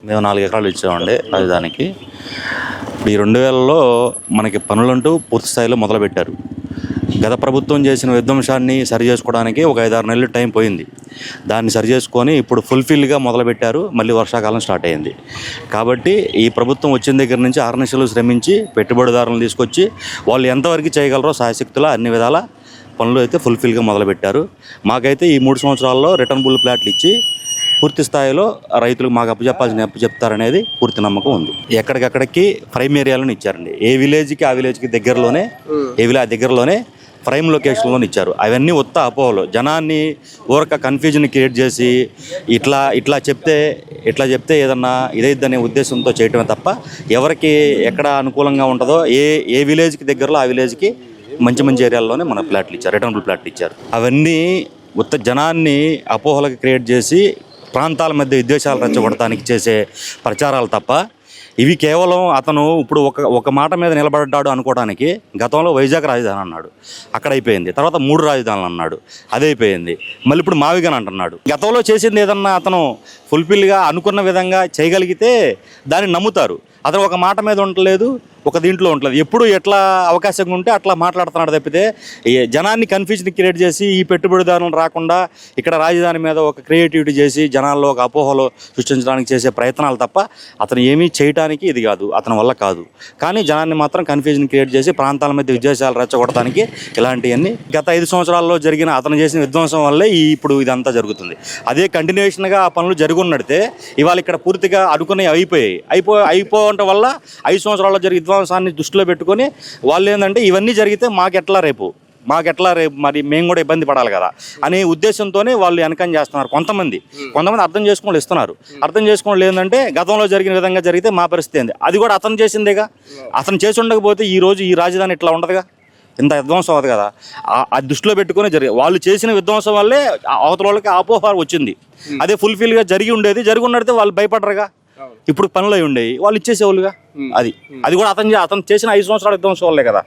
మేము 4 ఎకరాలు ఇచ్చామండి రాజధానికి. ఇప్పుడు ఈ 2000లో మనకి పనులంటూ పూర్తి స్థాయిలో మొదలుపెట్టారు. గత ప్రభుత్వం చేసిన విధ్వంసాన్ని సరి చేసుకోవడానికి ఒక 5-6 నెలలు టైం పోయింది. దాన్ని సరి చేసుకొని ఇప్పుడు ఫుల్ఫిల్గా మొదలుపెట్టారు. మళ్ళీ వర్షాకాలం స్టార్ట్ అయింది కాబట్టి ఈ ప్రభుత్వం వచ్చిన దగ్గర నుంచి అహర్నిశలు శ్రమించి పెట్టుబడిదారులను తీసుకొచ్చి వాళ్ళు ఎంతవరకు చేయగలరో శాయశక్తులా అన్ని విధాల పనులు అయితే ఫుల్ఫిల్గా మొదలుపెట్టారు. మాకైతే ఈ 3 సంవత్సరాల్లో రిటర్నబుల్ ప్లాట్లు ఇచ్చి పూర్తి స్థాయిలో రైతులకు మాకు అప్పచెప్పాల్సిన చెప్తారనేది పూర్తి నమ్మకం ఉంది. ఎక్కడికక్కడికి ప్రైమ్ ఏరియాలను ఇచ్చారండి. ఏ విలేజ్కి ఆ విలేజ్కి దగ్గరలోనే దగ్గరలోనే ప్రైమ్ లొకేషన్లో ఇచ్చారు. అవన్నీ ఉత్త అపోహలు. జనాన్ని ఊరక కన్ఫ్యూజన్ క్రియేట్ చేసి ఇట్లా చెప్తే ఏదన్నా ఇదైద్దనే ఉద్దేశంతో చేయటమే తప్ప ఎవరికి ఎక్కడ అనుకూలంగా ఉంటుందో ఏ విలేజ్కి దగ్గరలో ఆ విలేజ్కి మంచి ఏరియాల్లోనే మన ప్లాట్లు ఇచ్చారు, రిటర్నబుల్ ప్లాట్లు ఇచ్చారు. అవన్నీ ఉత్త జనాన్ని అపోహలకు క్రియేట్ చేసి ప్రాంతాల మధ్య విద్వేషాలు రెచ్చగొట్టడానికి చేసే ప్రచారాలు తప్ప ఇవి కేవలం అతను ఇప్పుడు ఒక మాట మీద నిలబడ్డాడు అనుకోవడానికి గతంలో వైజాగ్ రాజధాని అన్నాడు, అక్కడ అయిపోయింది. తర్వాత 3 రాజధానులు అన్నాడు, అదే అయిపోయింది. మళ్ళీ ఇప్పుడు మావిగన్ అంటున్నాడు. గతంలో చేసింది ఏదన్నా అతను ఫుల్ఫిల్గా అనుకున్న విధంగా చేయగలిగితే దాన్ని నమ్ముతారు. అతను ఒక మాట మీద ఉండలేదు, ఒక దీంట్లో ఉండలేదు. ఎప్పుడు ఎట్లా అవకాశం ఉంటే అట్లా మాట్లాడుతున్నాడు తప్పితే జనాన్ని కన్ఫ్యూజన్ క్రియేట్ చేసి ఈ పెట్టుబడిదారులను రాకుండా ఇక్కడ రాజధాని మీద ఒక క్రియేటివిటీ చేసి జనాల్లో ఒక అపోహలు సృష్టించడానికి చేసే ప్రయత్నాలు తప్ప అతను ఏమీ చేయడానికి ఇది కాదు, అతని వల్ల కాదు. కానీ జనాన్ని మాత్రం కన్ఫ్యూజన్ క్రియేట్ చేసి ప్రాంతాల మధ్య విద్వేషాలు రెచ్చగొట్టడానికి ఇలాంటివన్నీ గత 5 సంవత్సరాల్లో జరిగిన అతను చేసిన విధ్వంసం వల్లే ఇప్పుడు ఇదంతా జరుగుతుంది. అదే కంటిన్యూషన్గా ఆ పనులు జరిగినడితే ఇవాళ ఇక్కడ పూర్తిగా అనుకునే అయిపోవటం వల్ల 5 సంవత్సరాల్లో జరిగే విధ్వంసాన్ని దృష్టిలో పెట్టుకొని వాళ్ళు ఏంటంటే ఇవన్నీ జరిగితే మాకెట్లా రేపు మరి మేము కూడా ఇబ్బంది పడాలి కదా అనే ఉద్దేశంతోనే వాళ్ళు వెనకం చేస్తున్నారు. కొంతమంది అర్థం చేసుకోవడం ఇస్తున్నారు. అర్థం చేసుకోవడం లేదంటే గతంలో జరిగిన విధంగా జరిగితే మా పరిస్థితి ఏంది, అది కూడా అతను చేసిందేగా. అతను చేసి ఉండకపోతే ఈరోజు ఈ రాజధాని ఇట్లా ఉండదుగా, ఇంత విధ్వంసం అవ్వదు కదా. అది దృష్టిలో పెట్టుకుని వాళ్ళు చేసిన విధ్వంసం వల్లే అవతల వాళ్ళకి అపోహ వచ్చింది. అదే ఫుల్ఫిల్గా జరిగి ఉన్నడితే వాళ్ళు భయపడరుగా. ఇప్పుడు పనులు అయి ఉండేవి, వాళ్ళు ఇచ్చేసేవాళ్ళుగా. అది కూడా అతను చేసిన 5 సంవత్సరాల విధ్వంసం వల్లే కదా.